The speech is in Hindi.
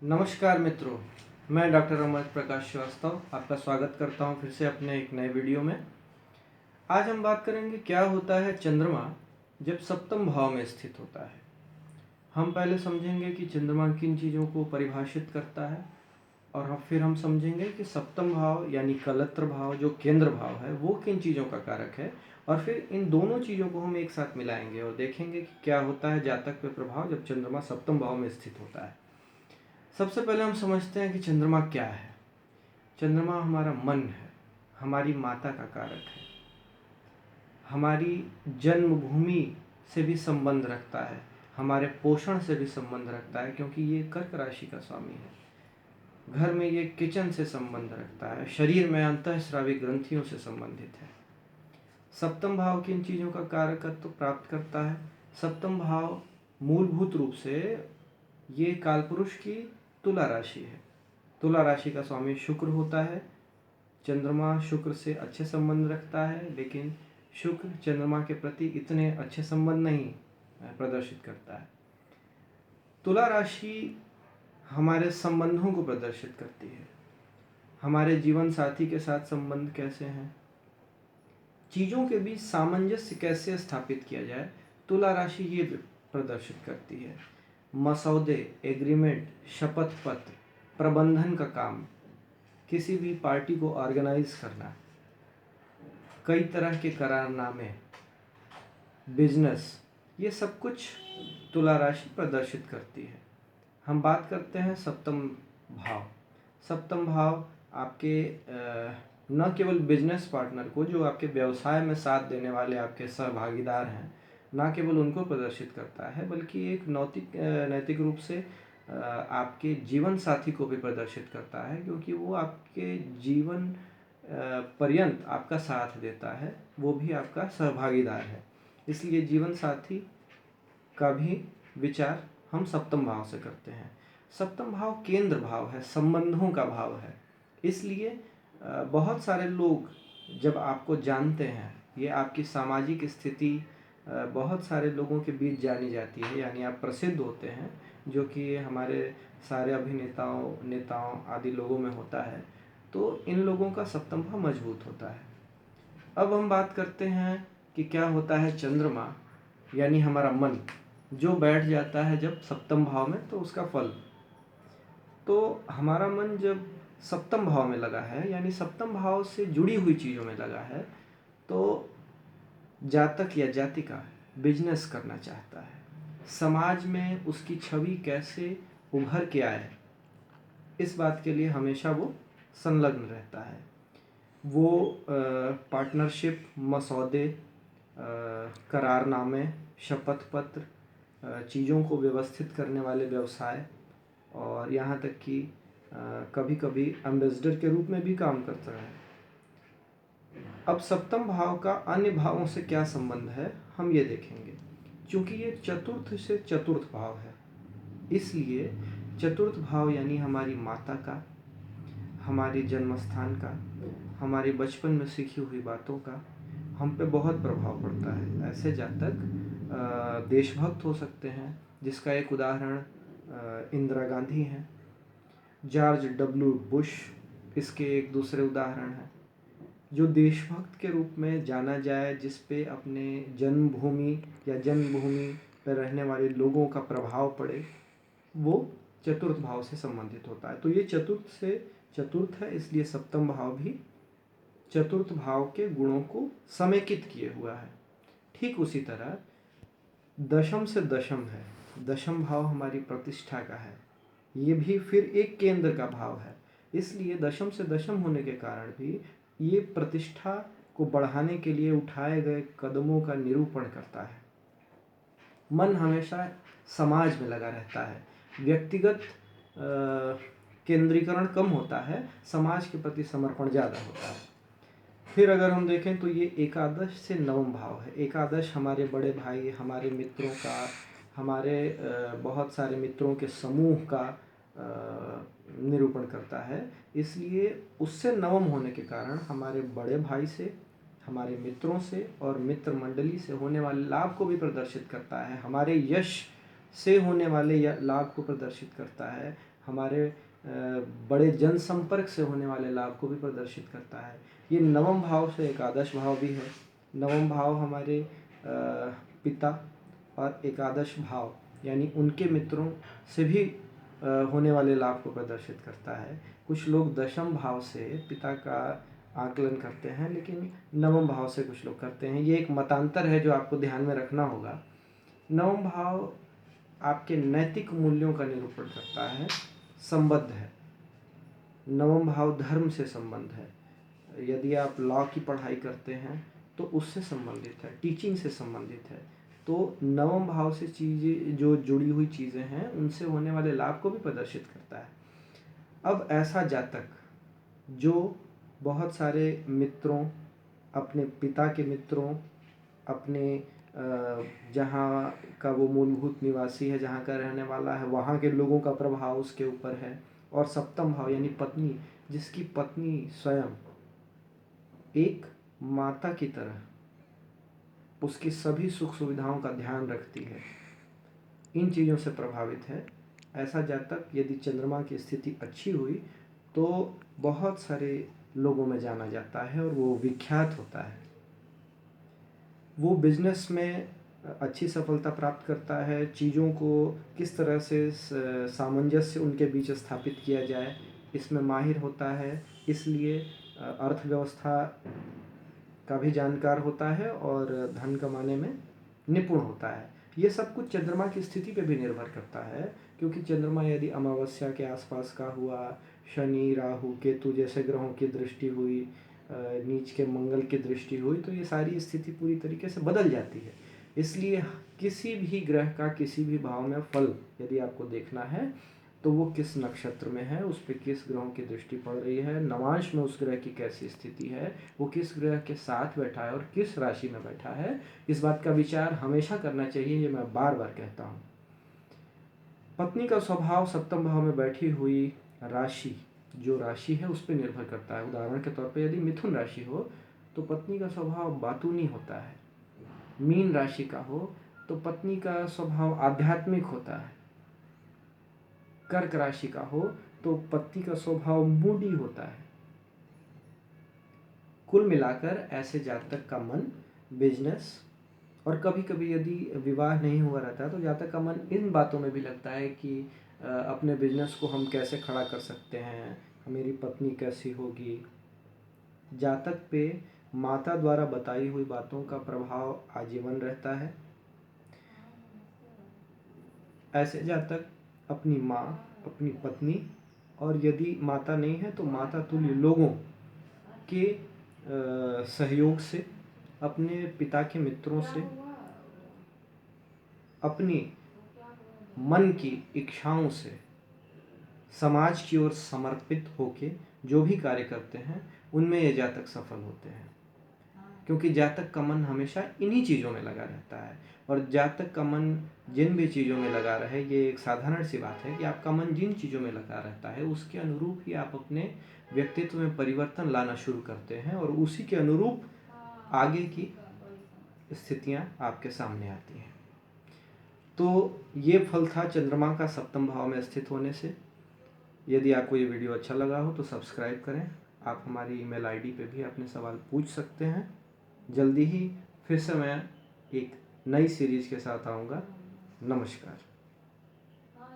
नमस्कार मित्रों, मैं डॉक्टर अमर प्रकाश श्रीवास्तव आपका स्वागत करता हूं फिर से अपने एक नए वीडियो में। आज हम बात करेंगे क्या होता है चंद्रमा जब सप्तम भाव में स्थित होता है। हम पहले समझेंगे कि चंद्रमा किन चीज़ों को परिभाषित करता है और फिर हम समझेंगे कि सप्तम भाव यानी कलत्र भाव जो केंद्र भाव है वो किन चीज़ों का कारक है, और फिर इन दोनों चीज़ों को हम एक साथ मिलाएंगे और देखेंगे कि क्या होता है जातक पे प्रभाव जब चंद्रमा सप्तम भाव में स्थित होता है। सबसे पहले हम समझते हैं कि चंद्रमा क्या है। चंद्रमा हमारा मन है, हमारी माता का कारक है, हमारी जन्मभूमि से भी संबंध रखता है, हमारे पोषण से भी संबंध रखता है क्योंकि ये कर्क राशि का स्वामी है। घर में ये किचन से संबंध रखता है, शरीर में अंतःस्रावी ग्रंथियों से संबंधित है। सप्तम भाव किन चीज़ों का कारकत्व प्राप्त करता है? सप्तम भाव मूलभूत रूप से ये कालपुरुष की तुला राशि है। तुला राशि का स्वामी शुक्र होता है। चंद्रमा शुक्र से अच्छे संबंध रखता है, लेकिन शुक्र चंद्रमा के प्रति इतने अच्छे संबंध नहीं प्रदर्शित करता है। तुला राशि हमारे संबंधों को प्रदर्शित करती है। हमारे जीवन साथी के साथ संबंध कैसे हैं, चीज़ों के बीच सामंजस्य कैसे स्थापित किया जाए, तुला राशि ये प्रदर्शित करती है। मसौदे, एग्रीमेंट, शपथ पत्र, प्रबंधन का काम, किसी भी पार्टी को ऑर्गेनाइज करना, कई तरह के करारनामे, बिजनेस, ये सब कुछ तुला राशि प्रदर्शित करती है। हम बात करते हैं सप्तम भाव। सप्तम भाव आपके न केवल बिजनेस पार्टनर को, जो आपके व्यवसाय में साथ देने वाले आपके सहभागीदार हैं, ना केवल उनको प्रदर्शित करता है, बल्कि एक नैतिक रूप से आपके जीवन साथी को भी प्रदर्शित करता है, क्योंकि वो आपके जीवन पर्यंत आपका साथ देता है, वो भी आपका सहभागीदार है। इसलिए जीवन साथी का भी विचार हम सप्तम भाव से करते हैं। सप्तम भाव केंद्र भाव है, संबंधों का भाव है। इसलिए बहुत सारे लोग जब आपको जानते हैं, ये आपकी सामाजिक स्थिति बहुत सारे लोगों के बीच जानी जाती है, यानी आप प्रसिद्ध होते हैं, जो कि हमारे सारे अभिनेताओं, नेताओं आदि लोगों में होता है। तो इन लोगों का सप्तम भाव मजबूत होता है। अब हम बात करते हैं कि क्या होता है चंद्रमा यानी हमारा मन जो बैठ जाता है जब सप्तम भाव में, तो उसका फल। तो हमारा मन जब सप्तम भाव में लगा है, यानी सप्तम भाव से जुड़ी हुई चीज़ों में लगा है, तो जातक या जातिका बिजनेस करना चाहता है। समाज में उसकी छवि कैसे उभर के आए, इस बात के लिए हमेशा वो संलग्न रहता है। वो पार्टनरशिप, मसौदे, करारनामे, शपथ पत्र, चीज़ों को व्यवस्थित करने वाले व्यवसाय, और यहाँ तक कि कभी कभी एम्बेसडर के रूप में भी काम करता है। अब सप्तम भाव का अन्य भावों से क्या संबंध है, हम ये देखेंगे। क्योंकि ये चतुर्थ से चतुर्थ भाव है, इसलिए चतुर्थ भाव यानी हमारी माता का, हमारे जन्म स्थान का, हमारे बचपन में सीखी हुई बातों का हम पे बहुत प्रभाव पड़ता है। ऐसे जातक देशभक्त हो सकते हैं, जिसका एक उदाहरण इंदिरा गांधी हैं। जॉर्ज डब्ल्यू बुश इसके एक दूसरे उदाहरण हैं। जो देशभक्त के रूप में जाना जाए, जिस पे अपने जन्मभूमि या जन्मभूमि पर रहने वाले लोगों का प्रभाव पड़े, वो चतुर्थ भाव से संबंधित होता है। तो ये चतुर्थ से चतुर्थ है, इसलिए सप्तम भाव भी चतुर्थ भाव के गुणों को समेकित किए हुआ है। ठीक उसी तरह दशम से दशम है, दशम भाव हमारी प्रतिष्ठा का है, ये भी फिर एक केंद्र का भाव है। इसलिए दशम से दशम होने के कारण भी ये प्रतिष्ठा को बढ़ाने के लिए उठाए गए कदमों का निरूपण करता है। मन हमेशा समाज में लगा रहता है, व्यक्तिगत केंद्रीकरण कम होता है, समाज के प्रति समर्पण ज़्यादा होता है। फिर अगर हम देखें तो ये एकादश से नवम भाव है। एकादश हमारे बड़े भाई, हमारे मित्रों का, हमारे बहुत सारे मित्रों के समूह का निरूपण करता है। इसलिए उससे नवम होने के कारण हमारे बड़े भाई से, हमारे मित्रों से और मित्र मंडली से होने वाले लाभ को भी प्रदर्शित करता है। हमारे यश से होने वाले लाभ को प्रदर्शित करता है। हमारे बड़े जनसंपर्क से होने वाले लाभ को भी प्रदर्शित करता है। ये नवम भाव से एकादश भाव भी है। नवम भाव हमारे पिता और एकादश भाव यानी उनके मित्रों से भी होने वाले लाभ को प्रदर्शित करता है। कुछ लोग दशम भाव से पिता का आकलन करते हैं, लेकिन नवम भाव से कुछ लोग करते हैं। ये एक मतांतर है जो आपको ध्यान में रखना होगा। नवम भाव आपके नैतिक मूल्यों का निरूपण करता है, संबद्ध है। नवम भाव धर्म से संबंध है। यदि आप लॉ की पढ़ाई करते हैं तो उससे संबंधित है, टीचिंग से संबंधित है। तो नवम भाव से चीज़ें जो जुड़ी हुई चीज़ें हैं उनसे होने वाले लाभ को भी प्रदर्शित करता है। अब ऐसा जातक जो बहुत सारे मित्रों, अपने पिता के मित्रों, अपने जहाँ का वो मूलभूत निवासी है, जहाँ का रहने वाला है, वहाँ के लोगों का प्रभाव उसके ऊपर है, और सप्तम भाव यानी पत्नी, जिसकी पत्नी स्वयं एक माता की तरह उसकी सभी सुख सुविधाओं का ध्यान रखती है, इन चीज़ों से प्रभावित है। ऐसा जातक यदि चंद्रमा की स्थिति अच्छी हुई तो बहुत सारे लोगों में जाना जाता है और वो विख्यात होता है। वो बिजनेस में अच्छी सफलता प्राप्त करता है। चीज़ों को किस तरह से सामंजस्य उनके बीच स्थापित किया जाए इसमें माहिर होता है, इसलिए अर्थव्यवस्था का भी जानकार होता है और धन कमाने में निपुण होता है। ये सब कुछ चंद्रमा की स्थिति पे भी निर्भर करता है, क्योंकि चंद्रमा यदि अमावस्या के आसपास का हुआ, शनि राहु केतु जैसे ग्रहों की दृष्टि हुई, नीच के मंगल की दृष्टि हुई, तो ये सारी स्थिति पूरी तरीके से बदल जाती है। इसलिए किसी भी ग्रह का किसी भी भाव में फल यदि आपको देखना है तो वो किस नक्षत्र में है, उस पर किस ग्रहों की दृष्टि पड़ रही है, नवांश में उस ग्रह की कैसी स्थिति है, वो किस ग्रह के साथ बैठा है और किस राशि में बैठा है, इस बात का विचार हमेशा करना चाहिए। ये मैं बार बार कहता हूँ। पत्नी का स्वभाव सप्तम भाव में बैठी हुई राशि, जो राशि है उस पर निर्भर करता है। उदाहरण के तौर पर यदि मिथुन राशि हो तो पत्नी का स्वभाव बातूनी होता है। मीन राशि का हो तो पत्नी का स्वभाव आध्यात्मिक होता है। कर्क राशि का हो तो पति का स्वभाव मूडी होता है। कुल मिलाकर ऐसे जातक का मन बिजनेस, और कभी कभी यदि विवाह नहीं हुआ रहता है तो जातक का मन इन बातों में भी लगता है कि अपने बिजनेस को हम कैसे खड़ा कर सकते हैं, मेरी पत्नी कैसी होगी। जातक पे माता द्वारा बताई हुई बातों का प्रभाव आजीवन रहता है। ऐसे जातक अपनी माँ, अपनी पत्नी, और यदि माता नहीं है तो माता तुल्य लोगों के सहयोग से, अपने पिता के मित्रों से, अपनी मन की इच्छाओं से समाज की ओर समर्पित होके जो भी कार्य करते हैं उनमें ये जातक सफल होते हैं, क्योंकि जातक का मन हमेशा इन्हीं चीज़ों में लगा रहता है। और जातक का मन जिन भी चीज़ों में लगा रहे, ये एक साधारण सी बात है कि आपका मन जिन चीज़ों में लगा रहता है उसके अनुरूप ही आप अपने व्यक्तित्व में परिवर्तन लाना शुरू करते हैं और उसी के अनुरूप आगे की स्थितियां आपके सामने आती हैं। तो ये फल था चंद्रमा का सप्तम भाव में स्थित होने से। यदि आपको ये वीडियो अच्छा लगा हो तो सब्सक्राइब करें। आप हमारी ईमेल आईडी पे भी अपने सवाल पूछ सकते हैं। जल्दी ही फिर से मैं एक नई सीरीज़ के साथ आऊँगा। नमस्कार।